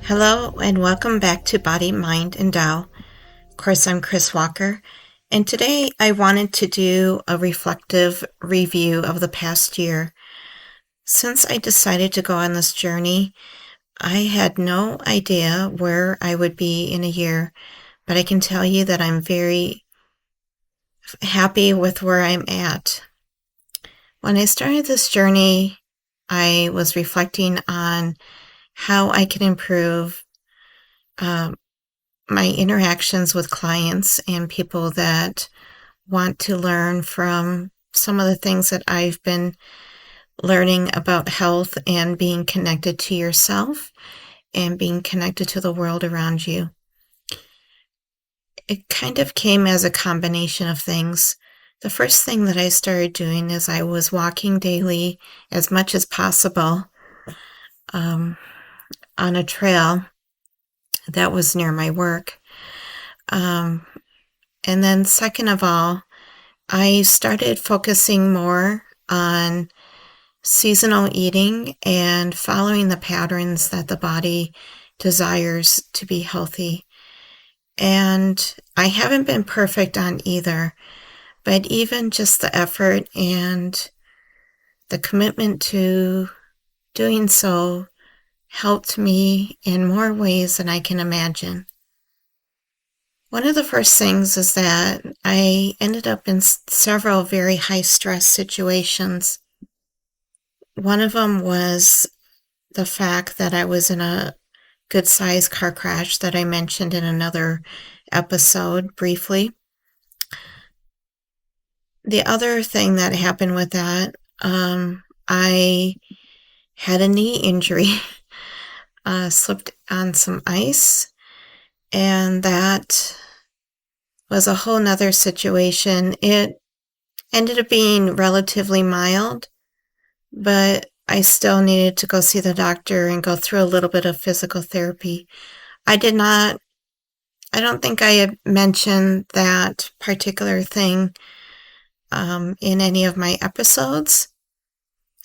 Hello and welcome back to Body, Mind, and Tao. Of course, I'm Chris Walker, and today I wanted to do a reflective review of the past year. Since I decided to go on this journey, I had no idea where I would be in a year, but I can tell you that I'm very happy with where I'm at. When I started this journey, I was reflecting on how I can improve my interactions with clients and people that want to learn from some of the things that I've been learning about health and being connected to yourself and being connected to the world around you. It kind of came as a combination of things. The first thing that I started doing is I was walking daily as much as possible on a trail that was near my work. And then second of all, I started focusing more on seasonal eating and following the patterns that the body desires to be healthy. And I haven't been perfect on either, but even just the effort and the commitment to doing so helped me in more ways than I can imagine. One of the first things is that I ended up in several very high stress situations. One of them was the fact that I was in a good-sized car crash that I mentioned in another episode briefly. The other thing that happened with that, I had a knee injury. Slipped on some ice, and that was a whole nother situation. It ended up being relatively mild, but I still needed to go see the doctor and go through a little bit of physical therapy. I don't think I had mentioned that particular thing in any of my episodes.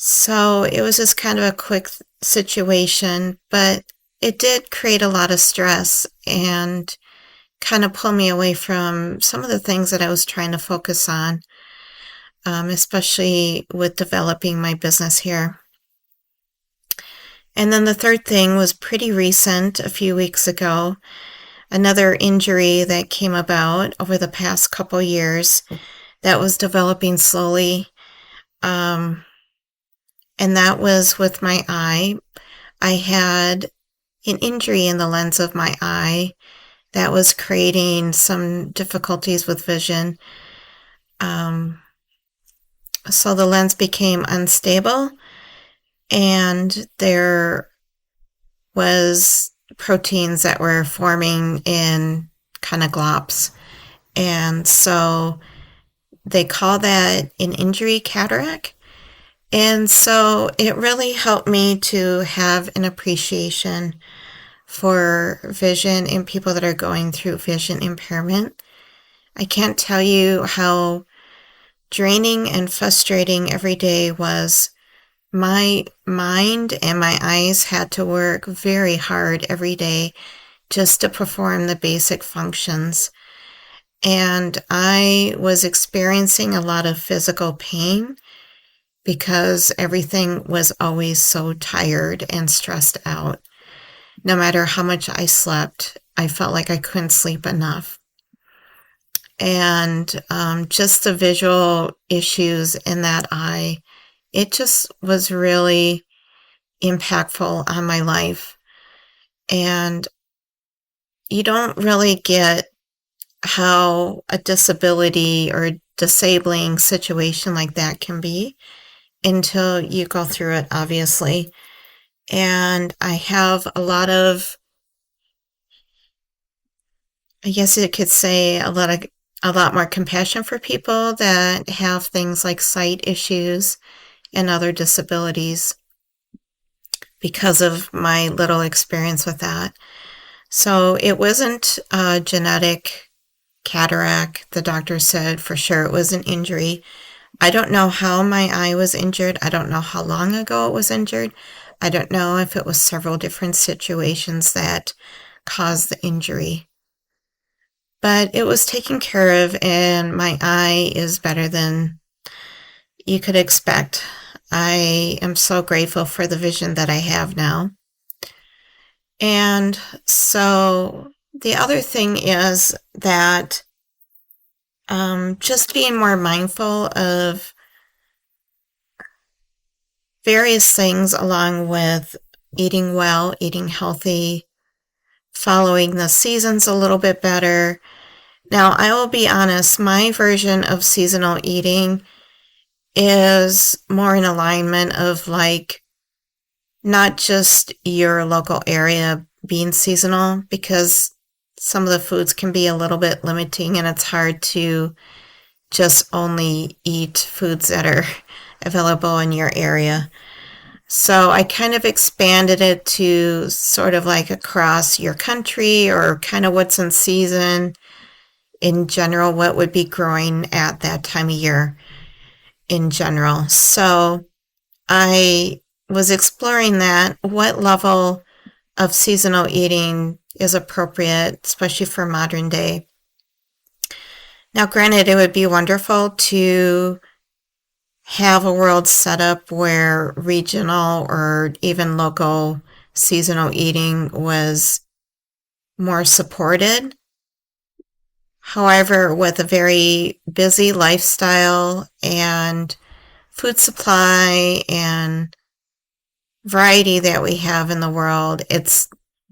So it was just kind of a quick situation, but it did create a lot of stress and kind of pull me away from some of the things that I was trying to focus on, especially with developing my business here. And then the third thing was pretty recent, a few weeks ago, another injury that came about over the past couple years that was developing slowly. And that was with my eye. I had an injury in the lens of my eye that was creating some difficulties with vision. So the lens became unstable, and there was proteins that were forming in kind of glops. And so they call that an injury cataract. And so it really helped me to have an appreciation for vision and people that are going through vision impairment. I can't tell you how draining and frustrating every day was. My mind and my eyes had to work very hard every day just to perform the basic functions. And I was experiencing a lot of physical pain because everything was always so tired and stressed out. No matter how much I slept, I felt like I couldn't sleep enough. And just the visual issues in that eye, it just was really impactful on my life. And you don't really get how a disability or disabling situation like that can be until you go through it, obviously. And I have a lot of, I guess you could say, a lot more compassion for people that have things like sight issues and other disabilities. because of my little experience with that. So it wasn't a genetic cataract. The doctor said for sure it was an injury. I don't know how my eye was injured. I don't know how long ago it was injured. I don't know if it was several different situations that caused the injury. But it was taken care of, and my eye is better than you could expect. I am so grateful for the vision that I have now. And so the other thing is that just being more mindful of various things along with eating well, eating healthy, following the seasons a little bit better. Now, I will be honest, my version of seasonal eating is more in alignment of like not just your local area being seasonal, because some of the foods can be a little bit limiting and it's hard to just only eat foods that are available in your area. So I kind of expanded it to sort of like across your country, or kind of what's in season in general, what would be growing at that time of year in general. So I was exploring that, what level of seasonal eating is appropriate, especially for modern day. Now, granted, it would be wonderful to have a world set up where regional or even local seasonal eating was more supported. However, with a very busy lifestyle and food supply and variety that we have in the world, it's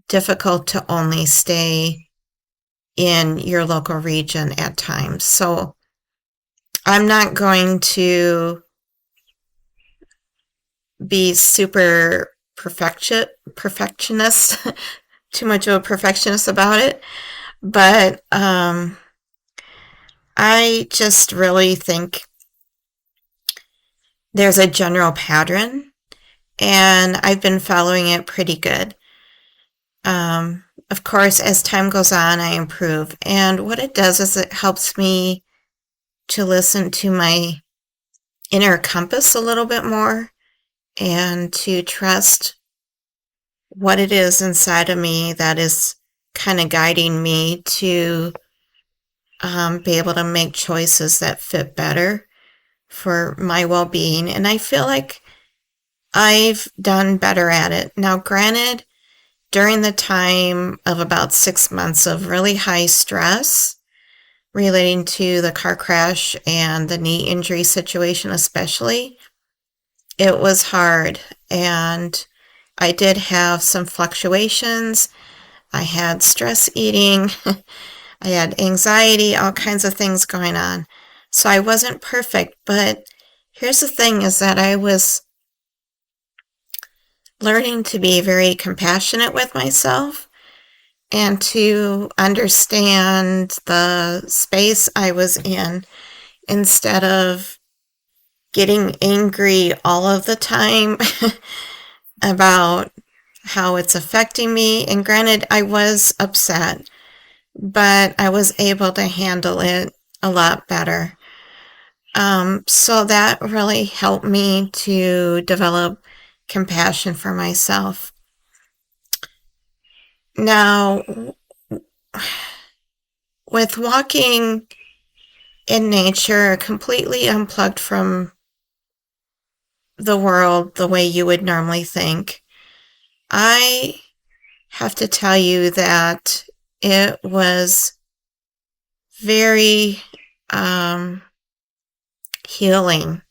difficult to only stay in your local region at times. So I'm not going to be super perfectionist, too much of a perfectionist about it, but I just really think there's a general pattern, and I've been following it pretty good. Of course, as time goes on, I improve, and what it does is it helps me to listen to my inner compass a little bit more, and to trust what it is inside of me that is kind of guiding me to be able to make choices that fit better for my well-being. And I feel like I've done better at it. Now, granted, during the time of about 6 months of really high stress relating to the car crash and the knee injury situation especially, it was hard, and I did have some fluctuations. I had stress eating, I had anxiety, all kinds of things going on. So I wasn't perfect, but here's the thing is that I was learning to be very compassionate with myself and to understand the space I was in, instead of getting angry all of the time about how it's affecting me. And granted, I was upset, but I was able to handle it a lot better. So that really helped me to develop compassion for myself. Now, with walking in nature, completely unplugged from the world the way you would normally think, I have to tell you that it was very healing.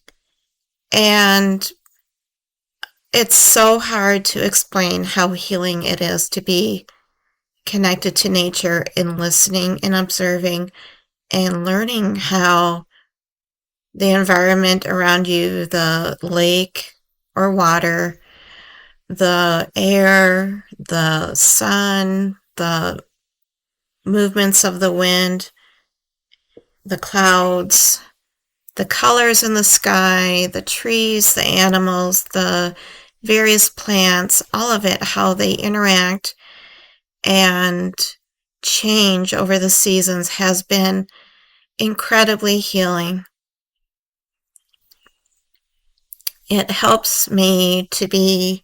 And it's so hard to explain how healing it is to be connected to nature and listening and observing and learning how the environment around you, the lake or water, the air, the sun, the movements of the wind, the clouds, the colors in the sky, the trees, the animals, the various plants, all of it, how they interact and change over the seasons has been incredibly healing. It helps me to be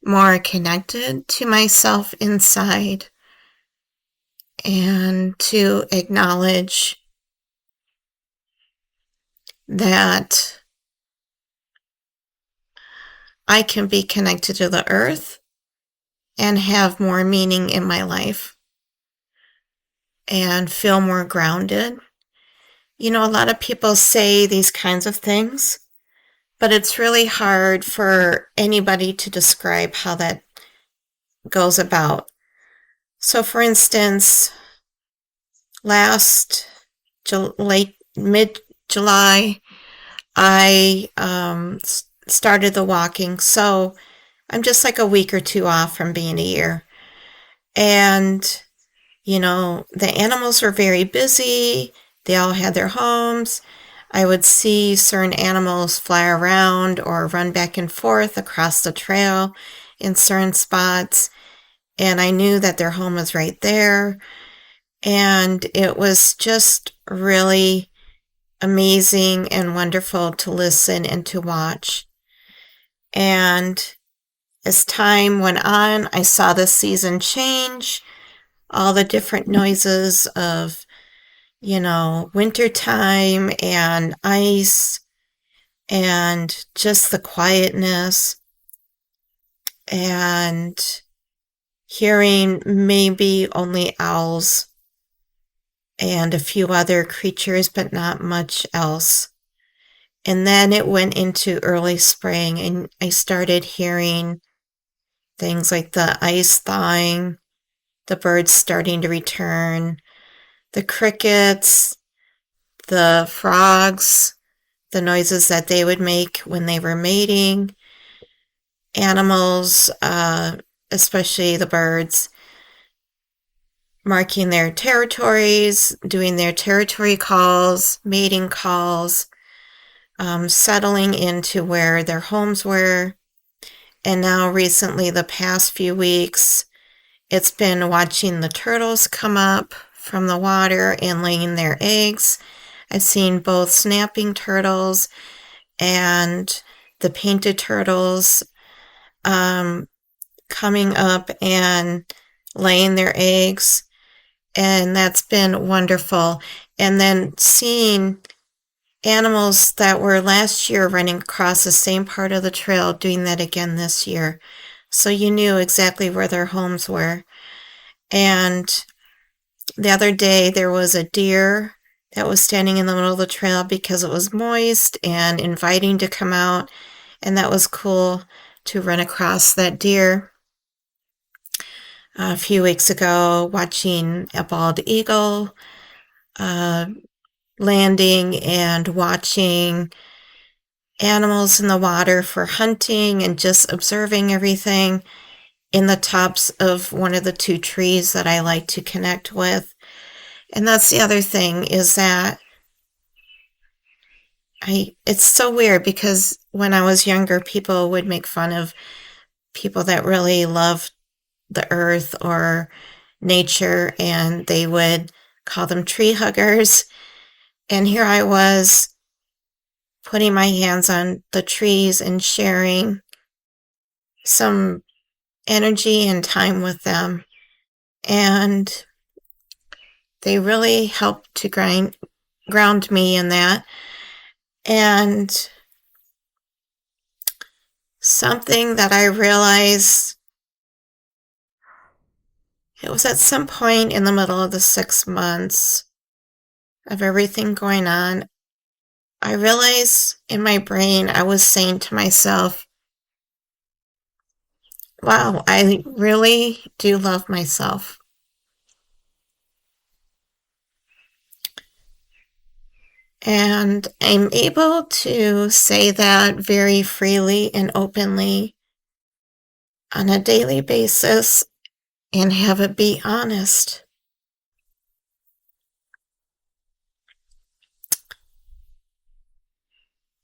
more connected to myself inside and to acknowledge that I can be connected to the earth and have more meaning in my life and feel more grounded. You know, a lot of people say these kinds of things, but it's really hard for anybody to describe how that goes about. So, for instance, last mid-July, I started the walking. So I'm just like a week or two off from being a year. And, you know, the animals were very busy. They all had their homes. I would see certain animals fly around or run back and forth across the trail in certain spots. And I knew that their home was right there. And it was just really amazing and wonderful to listen and to watch. And as time went on, I saw the season change, all the different noises of, you know, wintertime and ice and just the quietness and hearing maybe only owls and a few other creatures, but not much else. And then it went into early spring, and I started hearing things like the ice thawing, the birds starting to return, the crickets, the frogs, the noises that they would make when they were mating, animals, especially the birds, marking their territories, doing their territory calls, mating calls, settling into where their homes were. And now recently, the past few weeks, it's been watching the turtles come up from the water and laying their eggs. I've seen both snapping turtles and the painted turtles coming up and laying their eggs. And that's been wonderful. And then seeing animals that were last year running across the same part of the trail doing that again this year. So you knew exactly where their homes were. And the other day there was a deer that was standing in the middle of the trail because it was moist and inviting to come out. And that was cool to run across that deer. A few weeks ago, watching a bald eagle landing and watching animals in the water for hunting and just observing everything in the tops of one of the two trees that I like to connect with. And that's the other thing, is that it's so weird because when I was younger, people would make fun of people that really loved the earth or nature, and they would call them tree huggers. And here I was putting my hands on the trees and sharing some energy and time with them. And they really helped to ground me in that. And something that I realized, it was at some point in the middle of the 6 months of everything going on, I realized in my brain, I was saying to myself, wow, I really do love myself. And I'm able to say that very freely and openly on a daily basis and have it be honest.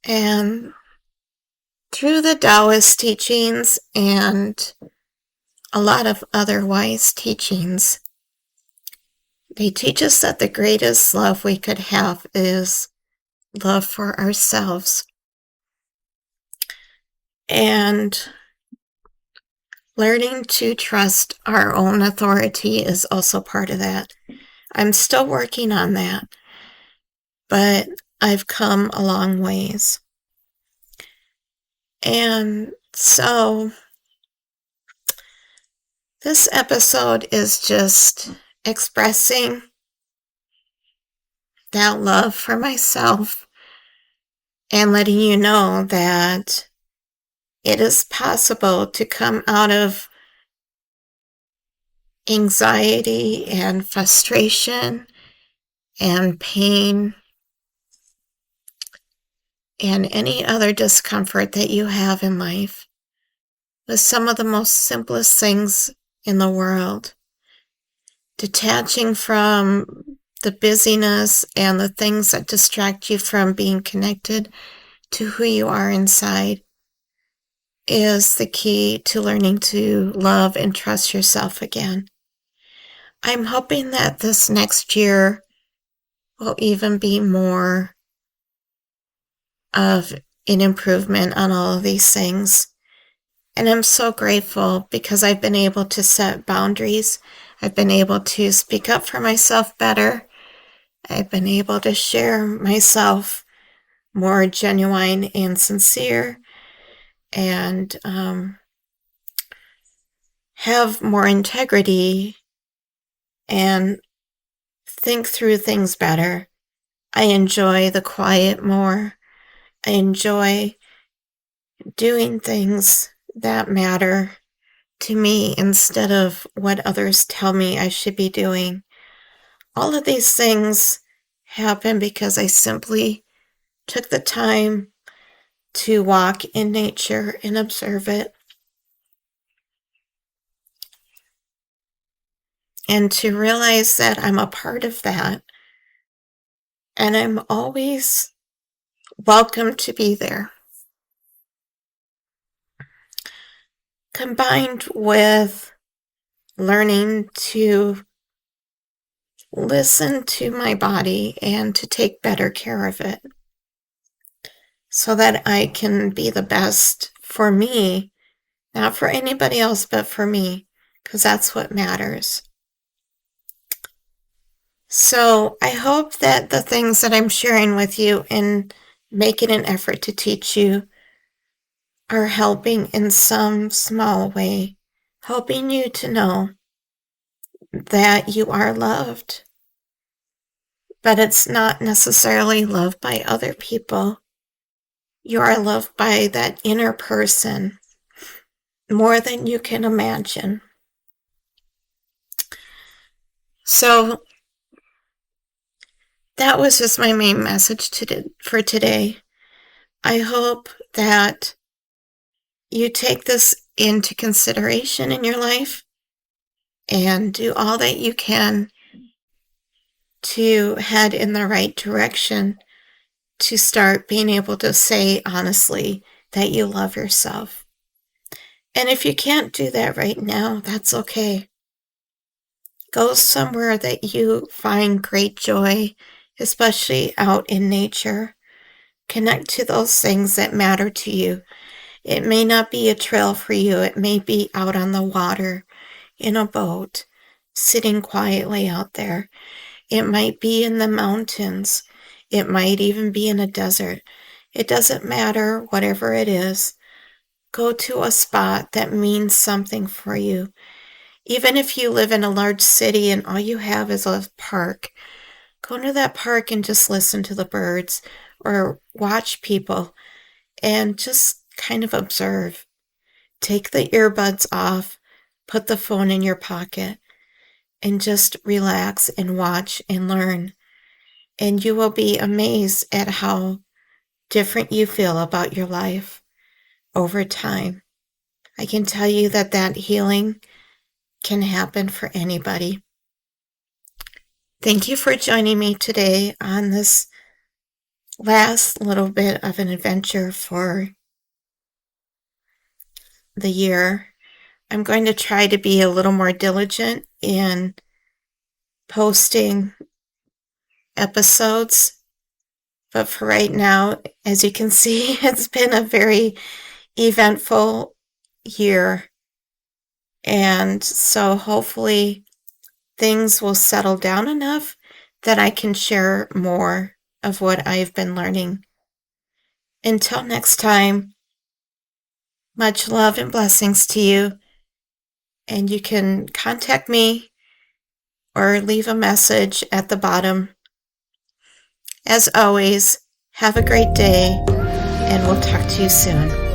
And Through the Taoist teachings and a lot of other wise teachings, they teach us that the greatest love we could have is love for ourselves. And learning to trust our own authority is also part of that. I'm still working on that, but I've come a long ways. And so this episode is just expressing that love for myself and letting you know that it is possible to come out of anxiety and frustration and pain and any other discomfort that you have in life with some of the most simplest things in the world. Detaching from the busyness and the things that distract you from being connected to who you are inside is the key to learning to love and trust yourself again. I'm hoping that this next year will even be more of an improvement on all of these things. And I'm so grateful because I've been able to set boundaries. I've been able to speak up for myself better. I've been able to share myself more genuine and sincere, and have more integrity and think through things better. I enjoy the quiet more. I enjoy doing things that matter to me instead of what others tell me I should be doing. All of these things happen because I simply took the time to walk in nature and observe it, and to realize that I'm a part of that, and I'm always welcome to be there. Combined with learning to listen to my body and to take better care of it so that I can be the best for me, not for anybody else, but for me, because that's what matters. So I hope that the things that I'm sharing with you and making an effort to teach you are helping in some small way, helping you to know that you are loved. But it's not necessarily loved by other people. You are loved by that inner person more than you can imagine. So that was just my main message for today. I hope that you take this into consideration in your life and do all that you can to head in the right direction, to start being able to say honestly that you love yourself. And if you can't do that right now, that's okay. Go somewhere that you find great joy, especially out in nature. Connect to those things that matter to you. It may not be a trail for you. It may be out on the water, in a boat, sitting quietly out there. It might be in the mountains. It might even be in a desert. It doesn't matter, whatever it is. Go to a spot that means something for you. Even if you live in a large city and all you have is a park, go to that park and just listen to the birds or watch people and just kind of observe. Take the earbuds off, put the phone in your pocket, and just relax and watch and learn. And you will be amazed at how different you feel about your life over time. I can tell you that healing can happen for anybody. Thank you for joining me today on this last little bit of an adventure for the year, I'm going to try to be a little more diligent in posting episodes. But for right now, as you can see, it's been a very eventful year. And so hopefully things will settle down enough that I can share more of what I've been learning. Until next time, much love and blessings to you. And you can contact me or leave a message at the bottom. As always, have a great day, and we'll talk to you soon.